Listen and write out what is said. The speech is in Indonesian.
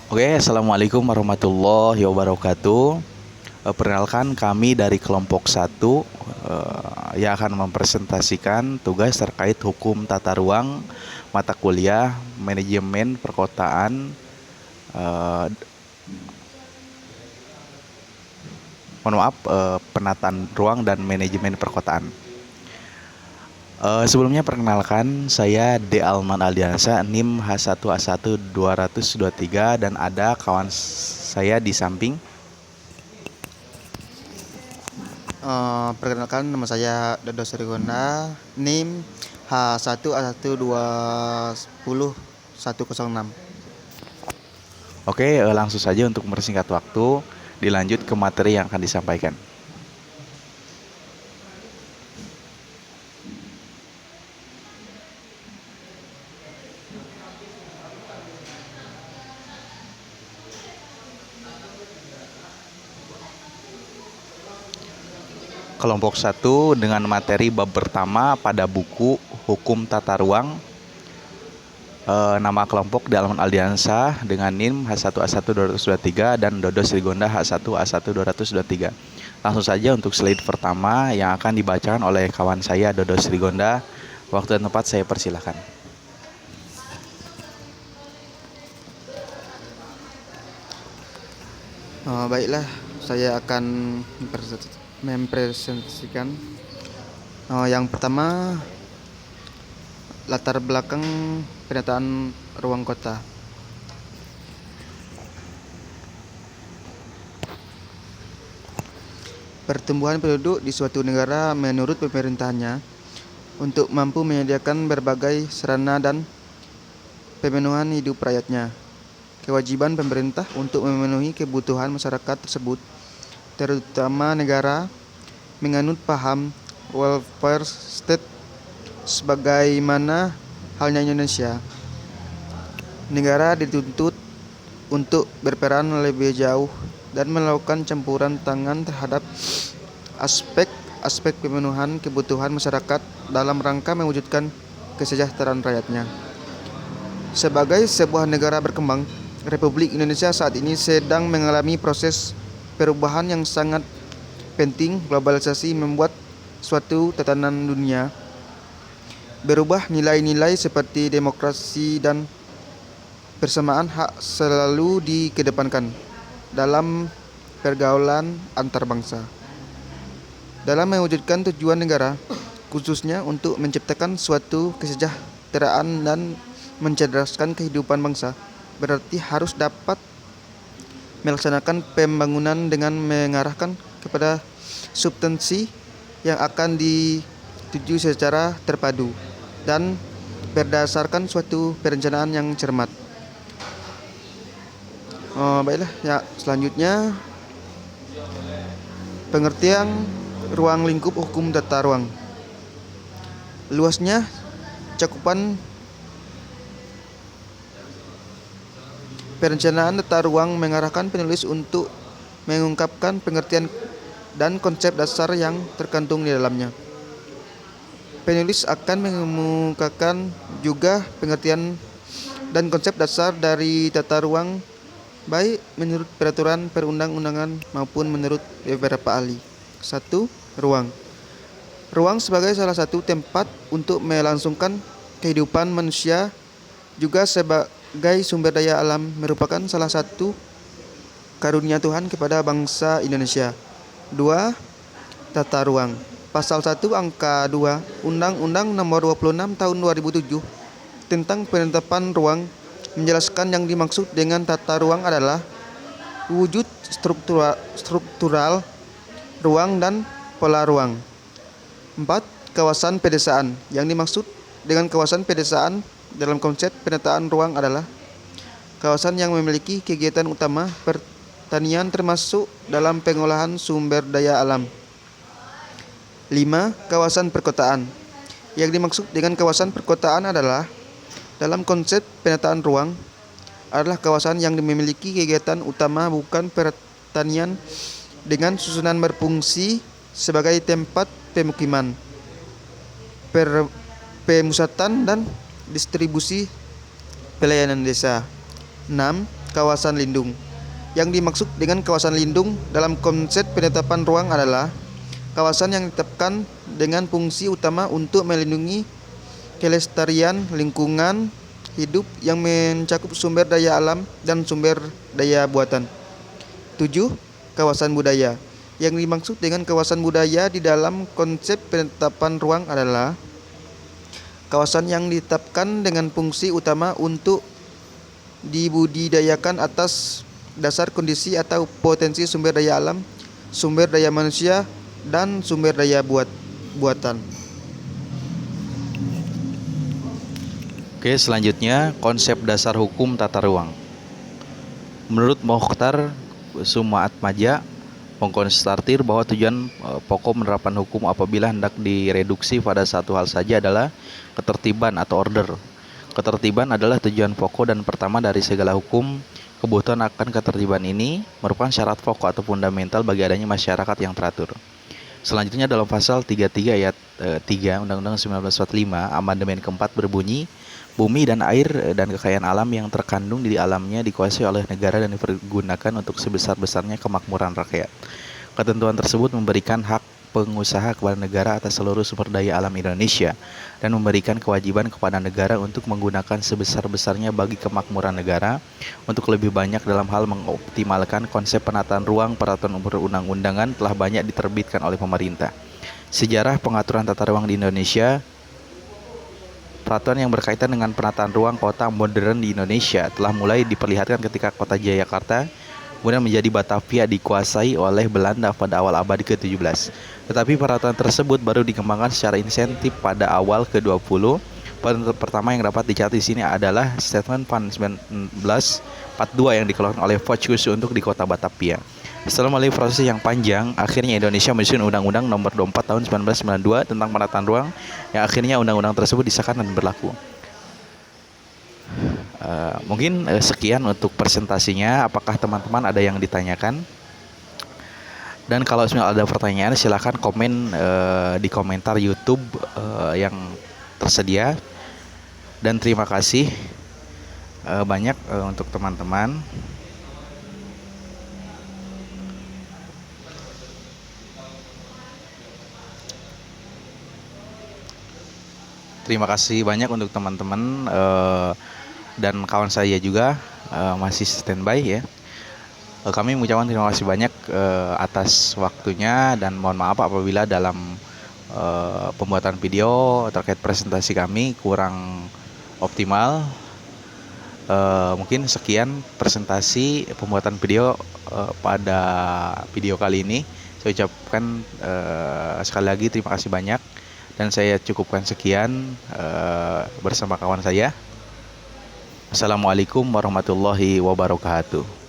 Oke, assalamualaikum warahmatullahi wabarakatuh. Perkenalkan kami dari kelompok satu yang akan mempresentasikan tugas terkait hukum tata ruang mata kuliah manajemen perkotaan. eh, Penataan ruang dan manajemen perkotaan. Sebelumnya perkenalkan saya D. Alman Aldiansa, NIM H1A1 223, dan ada kawan saya di samping. Perkenalkan, nama saya Dodo Srigonda, NIM H1A1200106. Oke, langsung saja untuk mempersingkat waktu, dilanjut ke materi yang akan disampaikan. Kelompok 1 dengan materi bab pertama pada buku Hukum Tata Ruang. Nama kelompok di Alman Aldiansa dengan NIM H1A1 223 dan Dodo Srigonda H1A1 223. Langsung saja untuk slide pertama yang akan dibacakan oleh kawan saya Dodo Srigonda. Waktu dan tempat saya persilahkan. Baiklah, saya akan mempresentasikan yang pertama, latar belakang penataan ruang kota. Pertumbuhan penduduk di suatu negara menurut pemerintahannya untuk mampu menyediakan berbagai sarana dan pemenuhan hidup rakyatnya. Kewajiban pemerintah untuk memenuhi kebutuhan masyarakat tersebut, terutama negara, menganut paham welfare state sebagaimana halnya Indonesia. Negara dituntut untuk berperan lebih jauh dan melakukan campuran tangan terhadap aspek-aspek pemenuhan kebutuhan masyarakat dalam rangka mewujudkan kesejahteraan rakyatnya. Sebagai sebuah negara berkembang, Republik Indonesia saat ini sedang mengalami proses perubahan yang sangat penting. Globalisasi membuat suatu tatanan dunia berubah. Nilai-nilai seperti demokrasi dan persamaan hak selalu dikedepankan dalam pergaulan antar bangsa. Dalam mewujudkan tujuan negara, khususnya untuk menciptakan suatu kesejahteraan dan mencerdaskan kehidupan bangsa, berarti harus dapat melaksanakan pembangunan dengan mengarahkan kepada substansi yang akan dituju secara terpadu dan berdasarkan suatu perencanaan yang cermat. Baiklah, ya, selanjutnya pengertian ruang lingkup hukum tata ruang. Luasnya cakupan perencanaan tata ruang mengarahkan penulis untuk mengungkapkan pengertian dan konsep dasar yang terkandung di dalamnya. Penulis akan mengemukakan juga pengertian dan konsep dasar dari tata ruang, baik menurut peraturan perundang-undangan maupun menurut beberapa ahli. 1. Ruang. Ruang sebagai salah satu tempat untuk melangsungkan kehidupan manusia, juga sebagai sumber daya alam, merupakan salah satu karunia Tuhan kepada bangsa Indonesia. 2. Tata ruang. Pasal 1 angka 2 Undang-Undang Nomor 26 Tahun 2007 tentang penetapan ruang menjelaskan yang dimaksud dengan tata ruang adalah wujud struktural ruang dan pola ruang. 4. Kawasan pedesaan. Yang dimaksud dengan kawasan pedesaan dalam konsep penataan ruang adalah kawasan yang memiliki kegiatan utama pertanian termasuk dalam pengolahan sumber daya alam. 5. Kawasan perkotaan. Yang dimaksud dengan kawasan perkotaan adalah dalam konsep penataan ruang adalah kawasan yang memiliki kegiatan utama bukan pertanian dengan susunan berfungsi sebagai tempat pemukiman, pemusatan dan distribusi pelayanan desa. 6. kawasan lindung. Yang dimaksud dengan kawasan lindung dalam konsep penetapan ruang adalah kawasan yang ditetapkan dengan fungsi utama untuk melindungi kelestarian lingkungan hidup yang mencakup sumber daya alam dan sumber daya buatan. 7. Kawasan budaya. Yang dimaksud dengan kawasan budaya di dalam konsep penetapan ruang adalah kawasan yang ditetapkan dengan fungsi utama untuk dibudidayakan atas dasar kondisi atau potensi sumber daya alam, sumber daya manusia, dan sumber daya buatan. Oke, selanjutnya konsep dasar hukum tata ruang. Menurut Mokhtar Sumaatmaja, mengkonstatir bahwa tujuan pokok penerapan hukum apabila hendak direduksi pada satu hal saja adalah ketertiban atau order. Ketertiban adalah tujuan pokok dan pertama dari segala hukum. Kebutuhan akan ketertiban ini merupakan syarat pokok atau fundamental bagi adanya masyarakat yang teratur. Selanjutnya dalam pasal 33 ayat 3 Undang-Undang 1945 amandemen keempat berbunyi, bumi dan air dan kekayaan alam yang terkandung di alamnya dikuasai oleh negara dan dipergunakan untuk sebesar-besarnya kemakmuran rakyat. Ketentuan tersebut memberikan hak pengusaha kepada negara atas seluruh sumber daya alam Indonesia dan memberikan kewajiban kepada negara untuk menggunakan sebesar-besarnya bagi kemakmuran negara untuk lebih banyak dalam hal mengoptimalkan konsep penataan ruang. Peraturan perundang-undangan telah banyak diterbitkan oleh pemerintah. Sejarah pengaturan tata ruang di Indonesia. Peraturan yang berkaitan dengan penataan ruang kota modern di Indonesia telah mulai diperlihatkan ketika kota Jayakarta kemudian menjadi Batavia dikuasai oleh Belanda pada awal abad ke-17. Tetapi peraturan tersebut baru dikembangkan secara insentif pada awal ke-20. Peraturan pertama yang dapat dicatat di sini adalah Statement Pan 1942 yang dikeluarkan oleh Vossius untuk di kota Batavia. Setelah melalui proses yang panjang, akhirnya Indonesia menyusun Undang-Undang Nomor 24 Tahun 1992 tentang penataan ruang, yang akhirnya undang-undang tersebut disahkan dan berlaku. Mungkin sekian untuk presentasinya. Apakah teman-teman ada yang ditanyakan? Dan kalau misalnya ada pertanyaan, silakan komen di komentar YouTube yang tersedia. Dan terima kasih banyak untuk teman-teman. Terima kasih banyak untuk teman-teman dan kawan saya juga masih standby ya. Kami mengucapkan terima kasih banyak atas waktunya dan mohon maaf apabila dalam pembuatan video terkait presentasi kami kurang optimal. Mungkin sekian presentasi pembuatan video pada video kali ini. Saya ucapkan sekali lagi terima kasih banyak dan saya cukupkan sekian bersama kawan saya. Assalamualaikum warahmatullahi wabarakatuh.